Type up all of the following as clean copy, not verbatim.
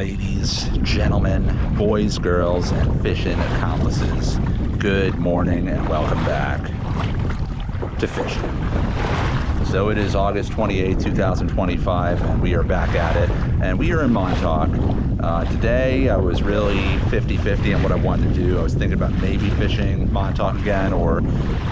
Ladies, gentlemen, boys, girls, and Fishin accomplices, good morning and welcome back to Fishin. So it is August 28, 2025, and we are back at it, and we are in Montauk. Today I was really 50-50 on what I wanted to do. I was thinking about maybe fishing Montauk again or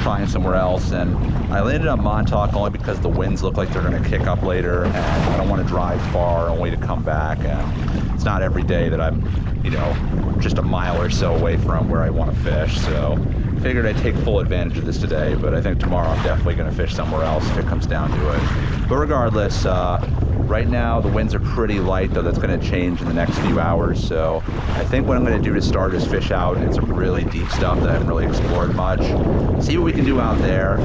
trying somewhere else, and I landed on Montauk only because the winds look like they're going to kick up later, and I don't want to drive far only to come back. And it's not every day that I'm, you know, just a mile or so away from where I want to fish, so I figured I'd take full advantage of this today. But I think tomorrow I'm definitely going to fish somewhere else if it comes down to it. But regardless, right now the winds are pretty light, though that's going to change in the next few hours. So I think what I'm going to do to start is fish out in some really deep stuff that I haven't really explored much, see what we can do out there,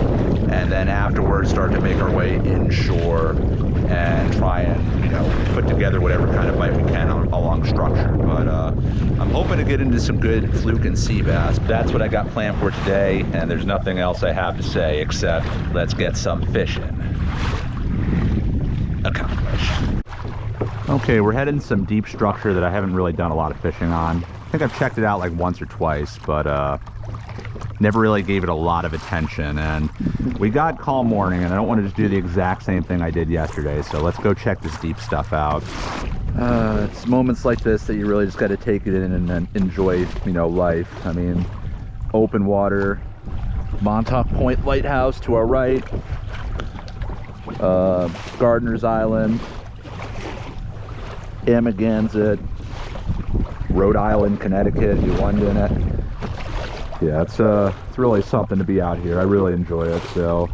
and then afterwards start to make our way inshore and try and, you know, put together whatever kind of bite we can along structure. But I'm hoping to get into some good fluke and sea bass. That's what I got planned for today, and there's nothing else I have to say except let's get some fishing accomplished. Okay, we're heading to some deep structure that I haven't really done a lot of fishing on. I think I've checked it out like once or twice, but never really gave it a lot of attention. And we got calm morning, and I don't want to just do the exact same thing I did yesterday, so let's go check this deep stuff out. It's moments like this that you really just got to take it in and enjoy, you know, life. I mean, open water, Montauk Point Lighthouse to our right, Gardiner's Island, Amagansett, Rhode Island, Connecticut, New London. Yeah, it's really something to be out here. I really enjoy it. So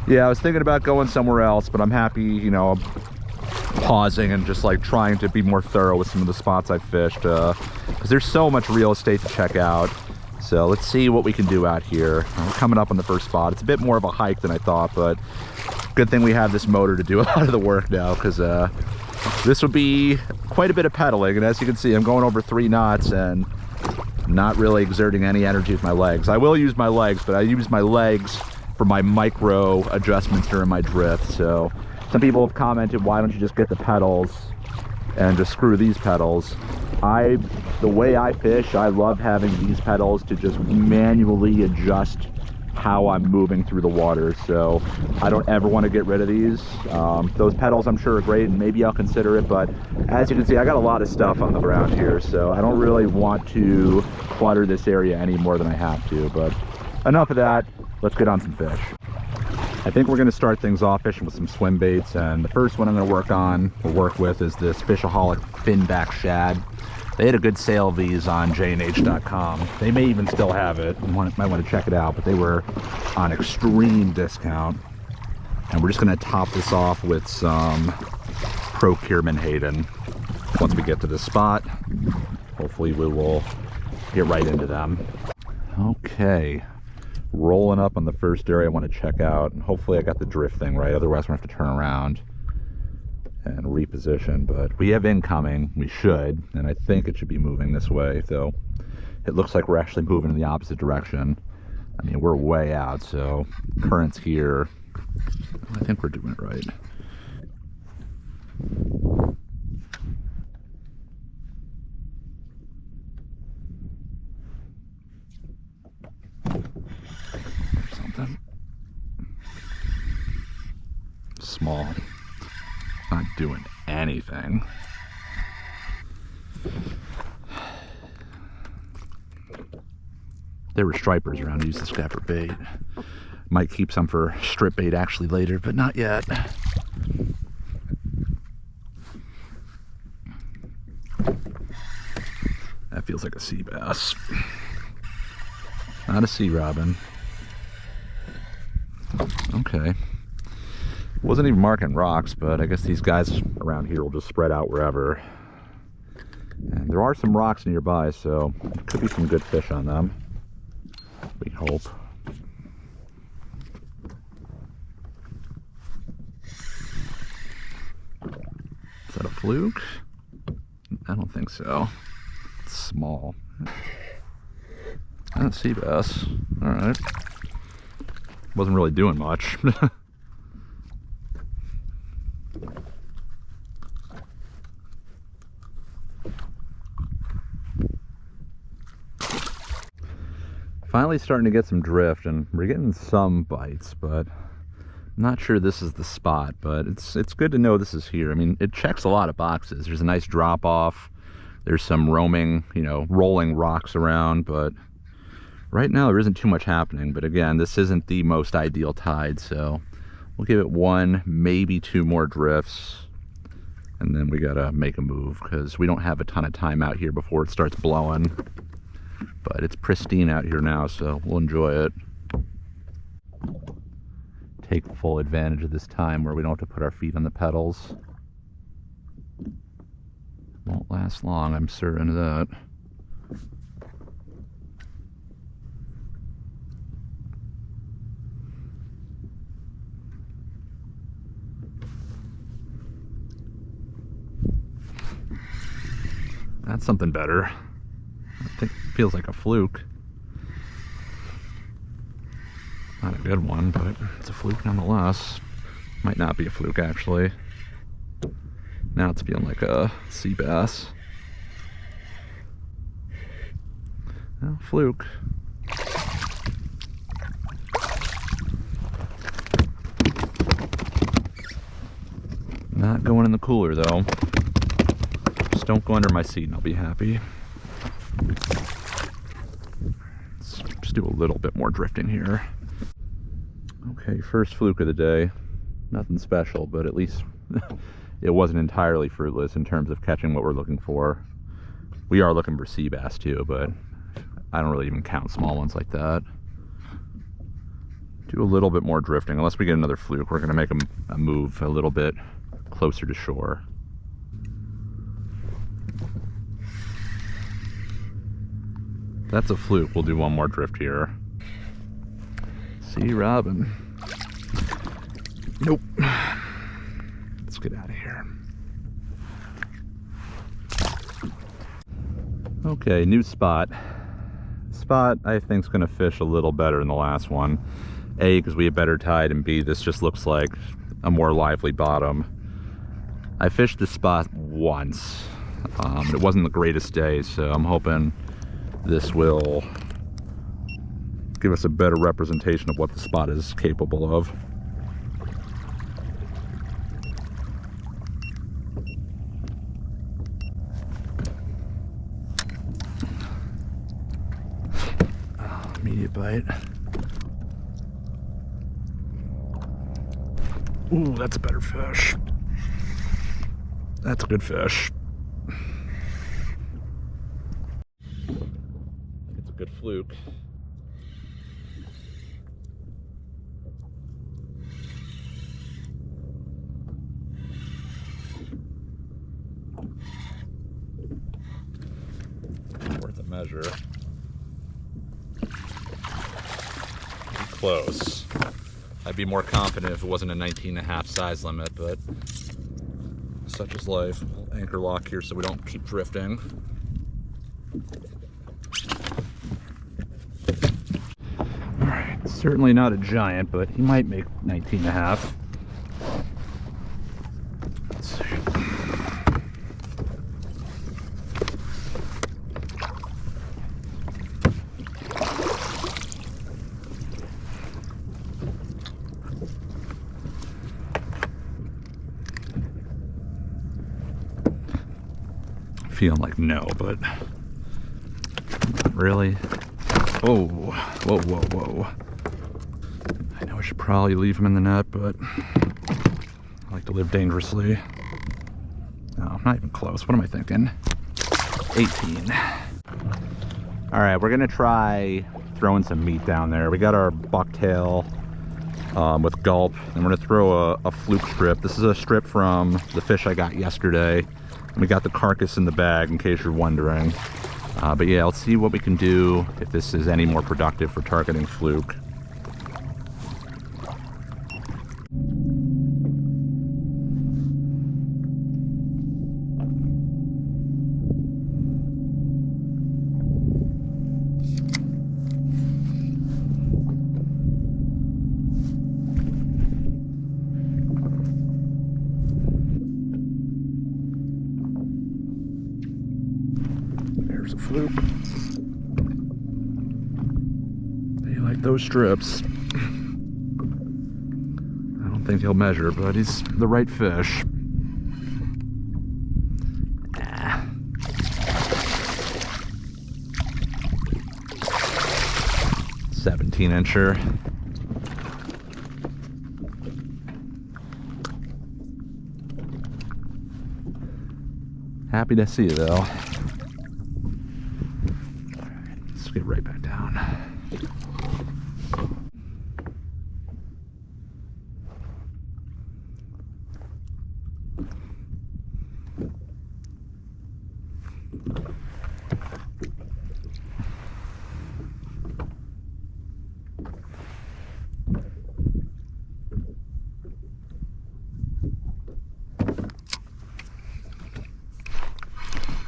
yeah, I was thinking about going somewhere else, but I'm happy, you know, pausing and just like trying to be more thorough with some of the spots I've fished, because there's so much real estate to check out. So let's see what we can do out here. We're coming up on the first spot. It's a bit more of a hike than I thought, but good thing we have this motor to do a lot of the work now, because this would be quite a bit of pedaling. And as you can see, I'm going over 3 knots and not really exerting any energy with my legs. I will use my legs, but I use my legs for my micro adjustments during my drift. So some people have commented, why don't you just get the pedals and just screw these pedals? The way I fish, I love having these pedals to just manually adjust how I'm moving through the water. So I don't ever want to get rid of these. Those pedals I'm sure are great, and maybe I'll consider it, but as you can see, I got a lot of stuff on the ground here, so I don't really want to clutter this area any more than I have to. But enough of that, let's get on some fish. I think we're going to start things off fishing with some swim baits, and the first one I'm going to work with is this Fishaholic finback shad. They had a good sale of these on jnh.com. They may even still have it. You might want to check it out, but they were on extreme discount. And we're just going to top this off with some Procurement Hayden. Once we get to this spot, hopefully we will get right into them. Okay, rolling up on the first area I want to check out, and hopefully I got the drift thing right, otherwise we're going to have to turn around and reposition. But we have incoming, we should, and I think it should be moving this way, though it looks like we're actually moving in the opposite direction. I mean, we're way out, so current's here. I think we're doing it right. Something small, not doing anything. There were stripers around. Use this guy for bait. Might keep some for strip bait actually later, but not yet. That feels like a sea bass, not a sea robin. Okay, wasn't even marking rocks, but I guess these guys around here will just spread out wherever. And there are some rocks nearby, so there could be some good fish on them, we hope. Is that a fluke? I don't think so. It's small. That's sea bass. All right. Wasn't really doing much. Finally starting to get some drift, and we're getting some bites, but I'm not sure this is the spot. But it's good to know this is here. I mean, it checks a lot of boxes. There's a nice drop off. There's some roaming, you know, rolling rocks around, but right now there isn't too much happening. But again, this isn't the most ideal tide, so we'll give it one, maybe two more drifts, and then we gotta make a move because we don't have a ton of time out here before it starts blowing. But it's pristine out here now, so we'll enjoy it. Take full advantage of this time where we don't have to put our feet on the pedals. Won't last long, I'm certain of that. That's something better. I think it feels like a fluke. Not a good one, but it's a fluke nonetheless. Might not be a fluke, actually. Now it's feeling like a sea bass. Well, fluke. Not going in the cooler, though. Just don't go under my seat and I'll be happy. Let's just do a little bit more drifting here. Okay, first fluke of the day. Nothing special, but at least it wasn't entirely fruitless in terms of catching what we're looking for. We are looking for sea bass too, but I don't really even count small ones like that. Do a little bit more drifting. Unless we get another fluke, we're gonna make a move a little bit closer to shore. That's a fluke. We'll do one more drift here. See Robin. Nope. Let's get out of here. Okay, new spot. Spot I think is going to fish a little better than the last one. A, because we have better tide, and B, this just looks like a more lively bottom. I fished this spot once. It wasn't the greatest day, so I'm hoping this will give us a better representation of what the spot is capable of. Immediate bite. Ooh, that's a better fish. That's a good fish. It's a good fluke. Worth a measure. Close. I'd be more confident if it wasn't a 19.5 size limit, but such is life. We'll anchor lock here so we don't keep drifting. Alright, certainly not a giant, but he might make 19.5. Let's see. Feeling like no, but really? Oh, whoa, whoa, whoa. I know I should probably leave him in the net, but I like to live dangerously. No, not even close. What am I thinking? 18. All right, we're gonna try throwing some meat down there. We got our bucktail with gulp, and we're gonna throw a fluke strip. This is a strip from the fish I got yesterday. We got the carcass in the bag, in case you're wondering. But yeah, let's see what we can do if this is any more productive for targeting fluke. There's a fluke. those strips. I don't think he'll measure, but he's the right fish. 17-incher. Happy to see you though. All right, let's get right back down.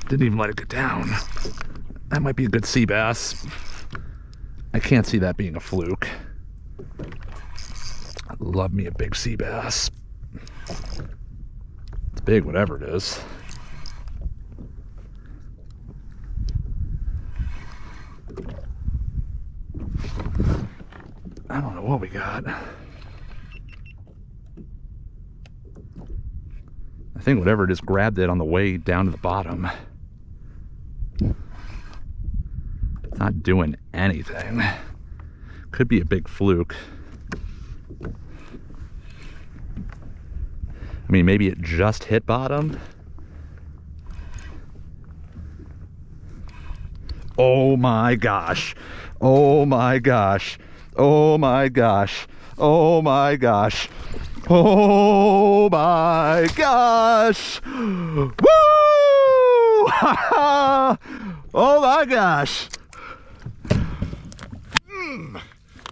Didn't even let it get down. That might be a good sea bass. I can't see that being a fluke. I love me a big sea bass. It's big, whatever it is. I don't know what we got. I think whatever it is grabbed it on the way down to the bottom. It's not doing anything. Could be a big fluke. I mean, maybe it just hit bottom. Oh my gosh. Oh my gosh. Oh my gosh. Oh my gosh. Oh my gosh. Woo! Oh my gosh.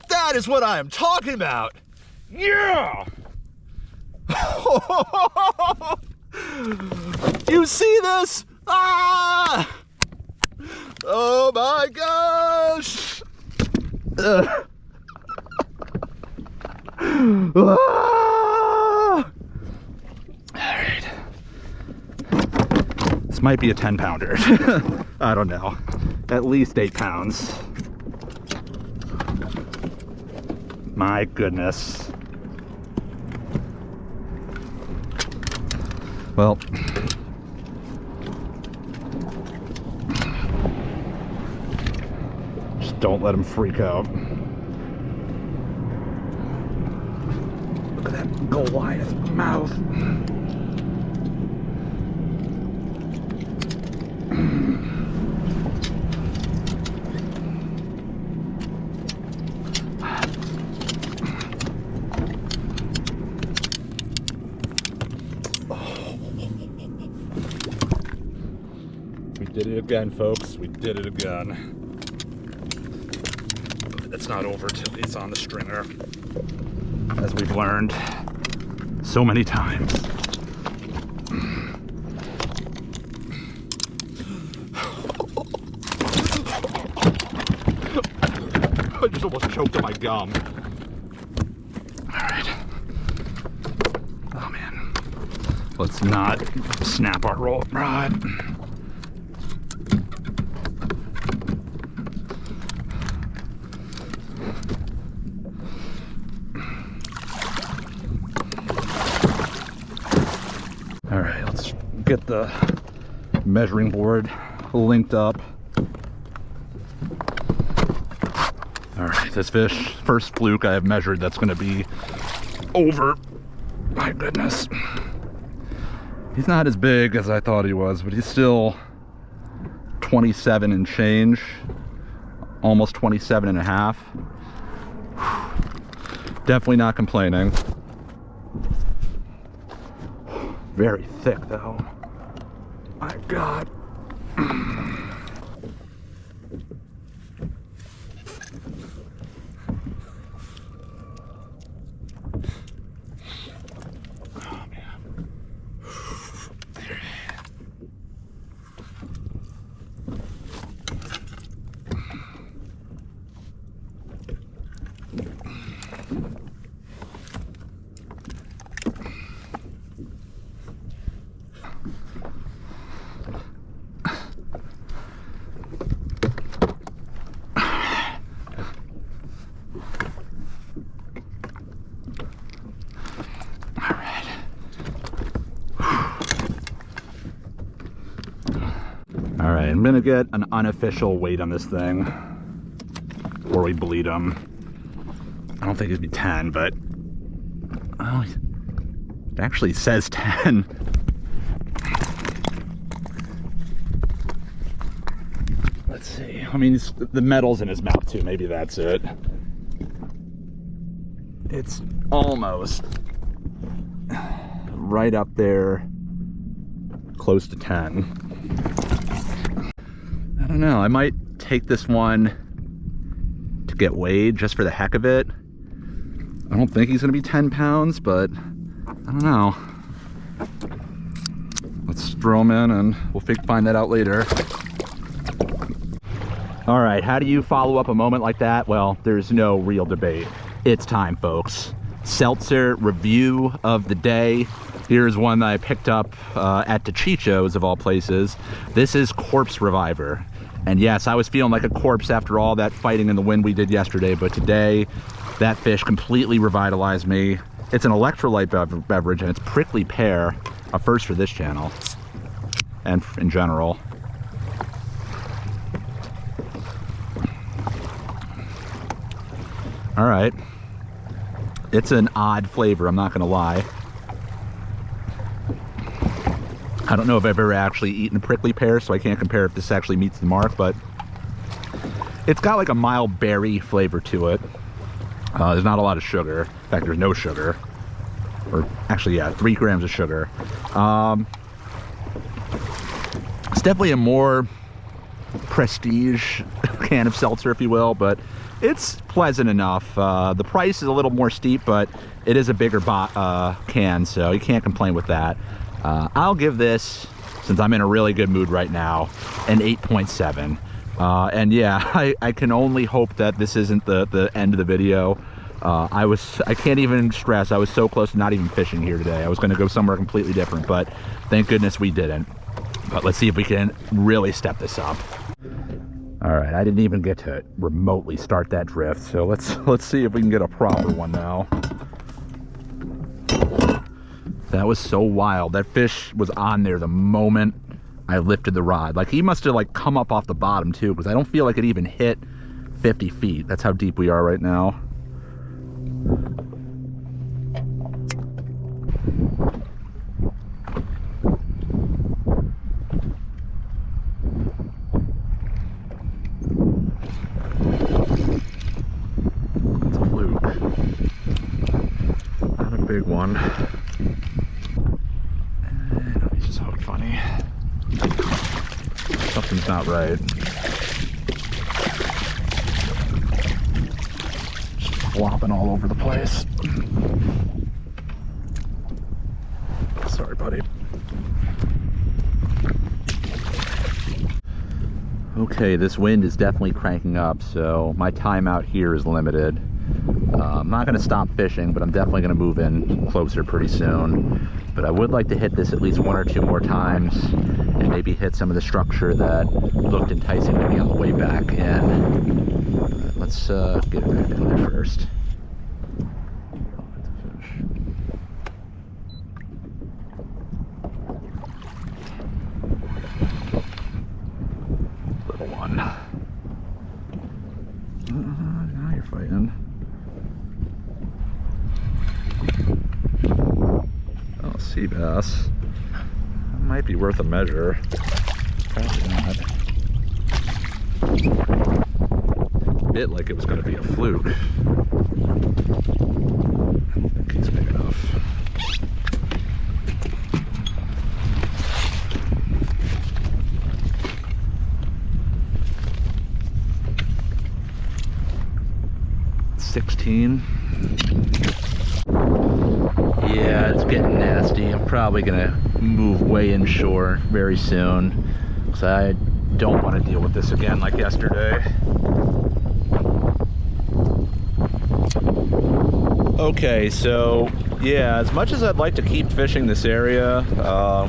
That is what I am talking about. Yeah. You see this? Ah! Oh my gosh. Ah! Alright. This might be a 10-pounder. I don't know. At least 8 pounds. My goodness. Well, just don't let him freak out. Look at that Goliath mouth. We did it again, folks. We did it again. It's not over till he's on the stringer, as we've learned so many times. I just almost choked on my gum. Alright. Oh man. Let's not snap our roll rod. Alright, let's get the measuring board linked up. Alright, this fish, first fluke I have measured, that's going to be over. My goodness. He's not as big as I thought he was, but he's still 27 and change. Almost 27 and a half. Definitely not complaining. Very thick though. My God. All right, I'm gonna get an unofficial weight on this thing before we bleed him. I don't think it'd be 10, but oh, it actually says 10. Let's see. I mean, the metal's in his mouth too. Maybe that's it. It's almost right up there, close to 10. I don't know. I might take this one to get weighed just for the heck of it. I don't think he's gonna be 10 pounds, but I don't know. Let's throw him in and we'll find that out later. All right, how do you follow up a moment like that? Well, there's no real debate. It's time, folks. Seltzer review of the day. Here's one that I picked up at Chicho's of all places. This is Corpse Reviver. And yes, I was feeling like a corpse after all that fighting in the wind we did yesterday, but today, that fish completely revitalized me. It's an electrolyte beverage and it's prickly pear, a first for this channel and in general. All right, it's an odd flavor, I'm not gonna lie. I don't know if I've ever actually eaten a prickly pear, so I can't compare if this actually meets the mark, but it's got like a mild berry flavor to it. There's not a lot of sugar. In fact, there's no sugar. Or actually, yeah, 3 grams of sugar. It's definitely a more prestige can of seltzer, if you will, but it's pleasant enough. The price is a little more steep, but it is a bigger can, so you can't complain with that. I'll give this, since I'm in a really good mood right now, an 8.7. And yeah, I can only hope that this isn't the end of the video. I can't even stress, I was so close to not even fishing here today. I was gonna go somewhere completely different, but thank goodness we didn't. But let's see if we can really step this up. All right, I didn't even get to remotely start that drift, so let's see if we can get a proper one now. That was so wild. That fish was on there the moment I lifted the rod. Like, he must have like come up off the bottom too, because I don't feel like it even hit 50 feet. That's how deep we are right now. That's a fluke. Not a big one. He's just hooked funny. Something's not right. Just flopping all over the place. Sorry, buddy. Okay, this wind is definitely cranking up, so my time out here is limited. I'm not going to stop fishing, but I'm definitely going to move in closer pretty soon. But I would like to hit this at least 1 or 2 more times and maybe hit some of the structure that looked enticing to me on the way back in. Let's get it back in there first. Oh, that's a fish. Little one. Now you're fighting. Oh, sea bass. That might be worth a measure. Probably not. Bit like it was going to be a fluke. I don't think he's big enough. Yeah, it's getting nasty. I'm probably gonna move way inshore very soon because I don't want to deal with this again like yesterday. Okay, so Yeah, as much as I'd like to keep fishing this area,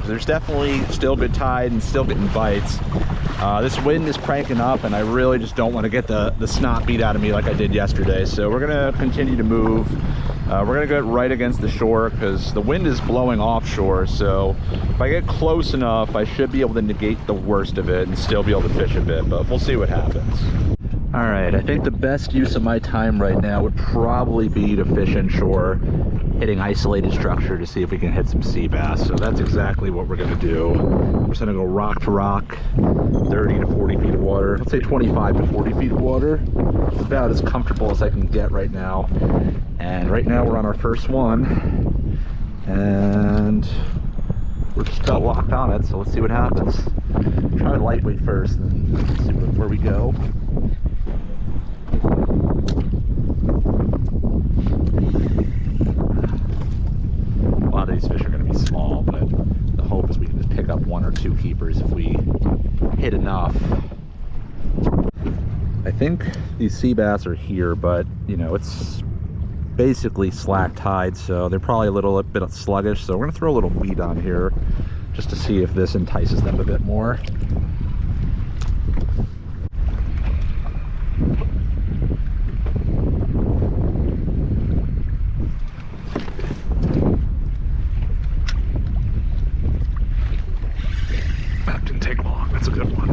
there's definitely still good tide and still getting bites. This wind is cranking up, and I really just don't want to get the snot beat out of me like I did yesterday. So we're gonna continue to move. We're gonna get right against the shore because the wind is blowing offshore. So if I get close enough, I should be able to negate the worst of it and still be able to fish a bit, but we'll see what happens. All right, I think the best use of my time right now would probably be to fish inshore, hitting isolated structure to see if we can hit some sea bass. So that's exactly what we're gonna do. We're just gonna go rock to rock, 30 to 40 feet of water. Let's say 25 to 40 feet of water. It's about as comfortable as I can get right now. And right now we're on our first one, and we're just about locked on it. So let's see what happens. Try lightweight first, and then see where we go. A lot of these fish are going to be small, but the hope is we can just pick up 1 or 2 keepers if we hit enough. I think these sea bass are here, but you know, it's basically slack tide, so they're probably a little bit sluggish. So we're going to throw a little weed on here just to see if this entices them a bit more. That didn't take long. That's a good one.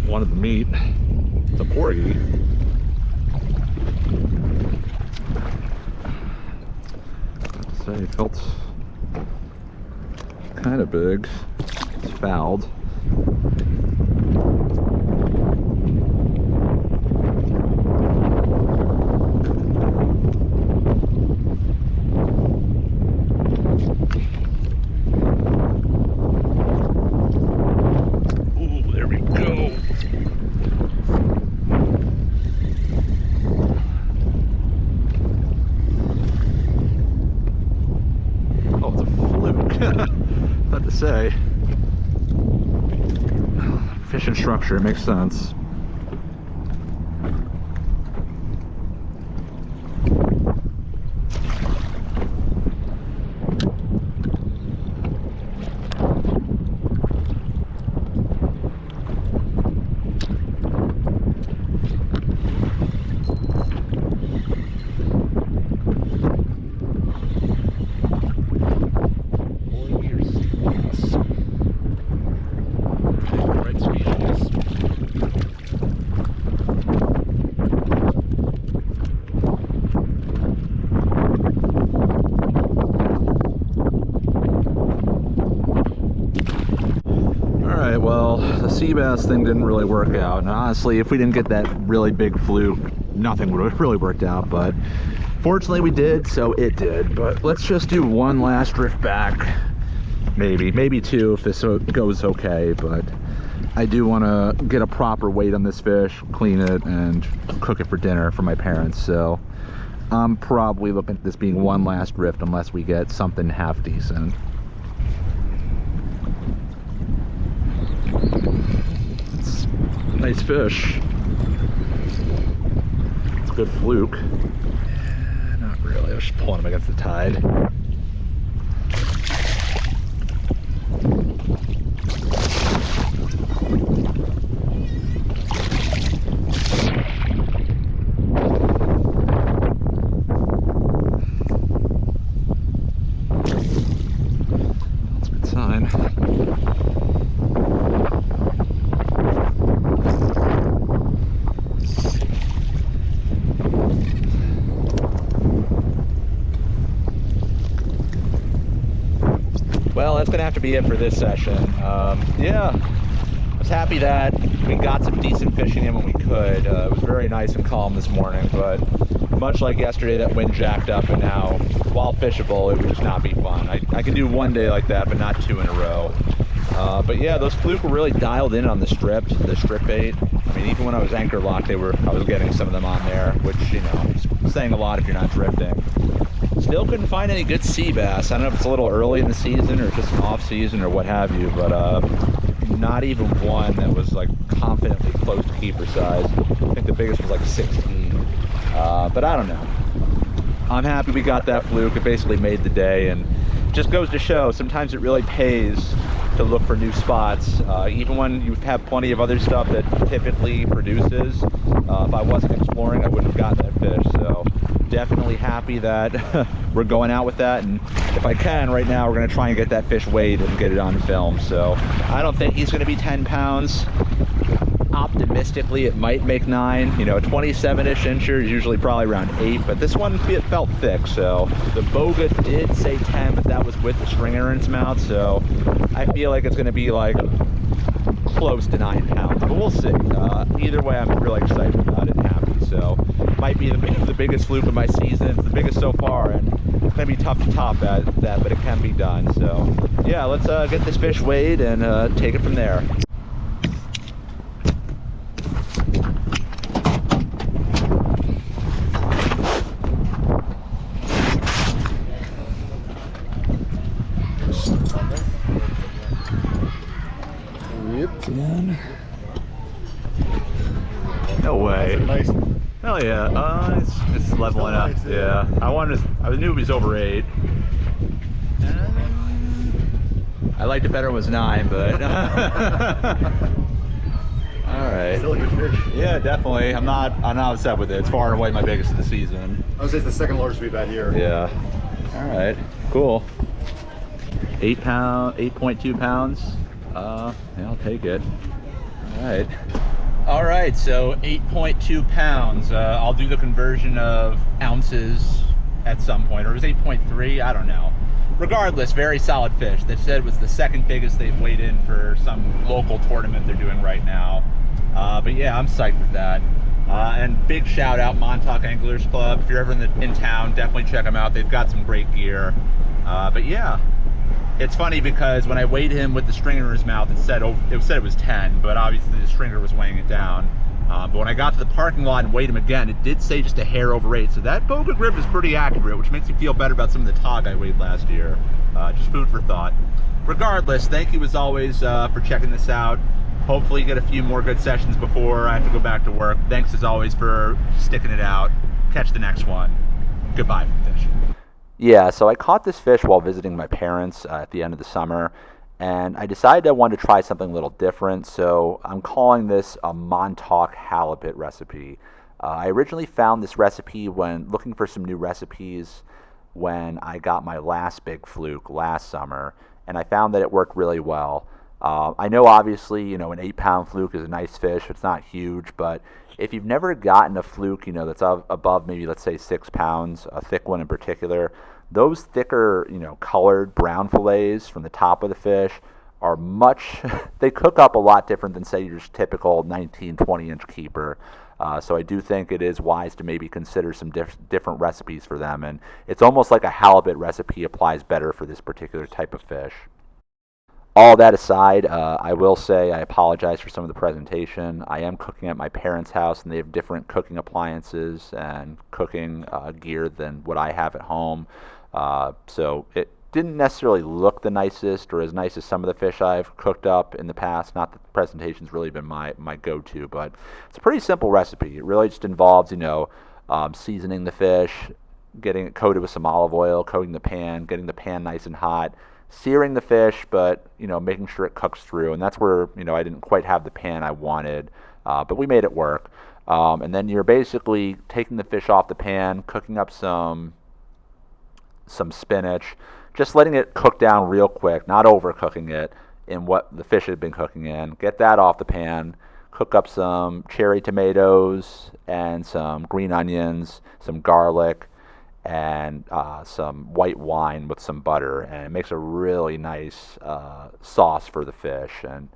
Wanted the meat. It's a porgy. So it felt kind of big. It's fouled. Ooh, there we go. Oh, it's a fluke. What to say. Fishing structure, it makes sense. Well, the sea bass thing didn't really work out, and honestly, if we didn't get that really big fluke, nothing would have really worked out. But fortunately we did, so it did. But let's just do one last drift back, maybe 2 if this goes okay. But I do want to get a proper weight on this fish, clean it, and cook it for dinner for my parents. So I'm probably looking at this being one last drift unless we get something half decent. It's a nice fish. It's a good fluke. Yeah, not really. I was just pulling him against the tide. That's a good sign. Well, that's gonna have to be it for this session. Yeah, I was happy that we got some decent fishing in when we could. It was very nice and calm this morning, but much like yesterday, that wind jacked up, and now, while fishable, it would just not be fun. I can do one day like that, but not 2 in a row. But yeah, those fluke were really dialed in on the strip bait. I mean, even when I was anchor locked, I was getting some of them on there, which, you know, is saying a lot if you're not drifting. Still couldn't find any good sea bass. I don't know if it's a little early in the season or just an off season or what have you, but not even one that was like confidently close to keeper size. I think the biggest was like 16. But I don't know. I'm happy we got that fluke. It basically made the day, and just goes to show sometimes it really pays to look for new spots, even when you have plenty of other stuff that typically produces. If I wasn't exploring, I wouldn't have gotten that fish. So definitely happy that we're going out with that, and if I can right now, we're going to try and get that fish weighed and get it on film. So I don't think he's going to be 10 pounds. Optimistically, it might make 9. You know, a 27-ish incher is usually probably around 8, but this one felt thick. So the boga did say 10, but that was with the stringer in its mouth. So I feel like it's going to be like close to 9 pounds, but we'll see. Either way, I'm really excited about it and happy. So might be the biggest fluke of my season. It's the biggest so far, and it's going to be tough to top that, but it can be done. So yeah, let's get this fish weighed and take it from there. No way. Nice. Hell yeah. It's leveling up. Nice, yeah. I knew it was over 8. I liked it better when it was 9, but alright. Still a good fish. Yeah, definitely. I'm not upset with it. It's far and away my biggest of the season. I would say it's the second largest we've had here. Yeah. Alright. Cool. 8.2 pounds. Yeah, I'll take it. All right, so 8.2 pounds. I'll do the conversion of ounces at some point, or it was 8.3, I don't know. Regardless, very solid fish. They said it was the second biggest they've weighed in for some local tournament they're doing right now. But yeah, I'm psyched with that. And big shout out Montauk Anglers Club. If you're ever in town, definitely check them out. They've got some great gear. But yeah. It's funny because when I weighed him with the stringer in his mouth, it said it was 10, but obviously the stringer was weighing it down. But when I got to the parking lot and weighed him again, it did say just a hair over 8. So that boga grip is pretty accurate, which makes me feel better about some of the tog I weighed last year. Just food for thought. Regardless, thank you as always for checking this out. Hopefully you get a few more good sessions before I have to go back to work. Thanks as always for sticking it out. Catch the next one. Goodbye from Fishin'. Yeah, so I caught this fish while visiting my parents at the end of the summer, and I decided I wanted to try something a little different, so I'm calling this a Montauk halibut recipe. I originally found this recipe when looking for some new recipes when I got my last big fluke last summer, and I found that it worked really well. I know obviously, you know, an 8-pound fluke is a nice fish. It's not huge, but if you've never gotten a fluke, you know, that's above maybe, let's say, 6 pounds, a thick one in particular, those thicker, you know, colored brown fillets from the top of the fish are they cook up a lot different than, say, your typical 19, 20-inch keeper. So I do think it is wise to maybe consider some different recipes for them. And it's almost like a halibut recipe applies better for this particular type of fish. All that aside, I will say I apologize for some of the presentation. I am cooking at my parents' house, and they have different cooking appliances and cooking gear than what I have at home. So it didn't necessarily look the nicest or as nice as some of the fish I've cooked up in the past. Not that the presentation's really been my go-to, but it's a pretty simple recipe. It really just involves, you know, seasoning the fish, getting it coated with some olive oil, coating the pan, getting the pan nice and hot, searing the fish, but, you know, making sure it cooks through. And that's where, you know, I didn't quite have the pan I wanted, but we made it work. And then you're basically taking the fish off the pan, cooking up some spinach, just letting it cook down real quick, not overcooking it in what the fish had been cooking in. Get that off the pan, cook up some cherry tomatoes and some green onions, some garlic, and some white wine with some butter, and it makes a really nice sauce for the fish. And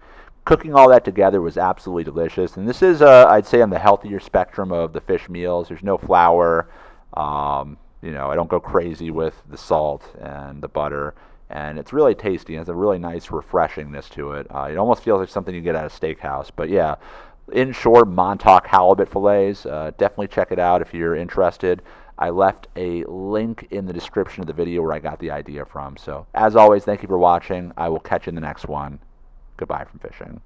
cooking all that together was absolutely delicious. And this is, I'd say, on the healthier spectrum of the fish meals. There's no flour. You know, I don't go crazy with the salt and the butter, and it's really tasty. And it's a really nice refreshingness to it. It almost feels like something you get at a steakhouse. But yeah, inshore Montauk halibut fillets. Definitely check it out if you're interested. I left a link in the description of the video where I got the idea from. So, as always, thank you for watching. I will catch you in the next one. Goodbye from fishing.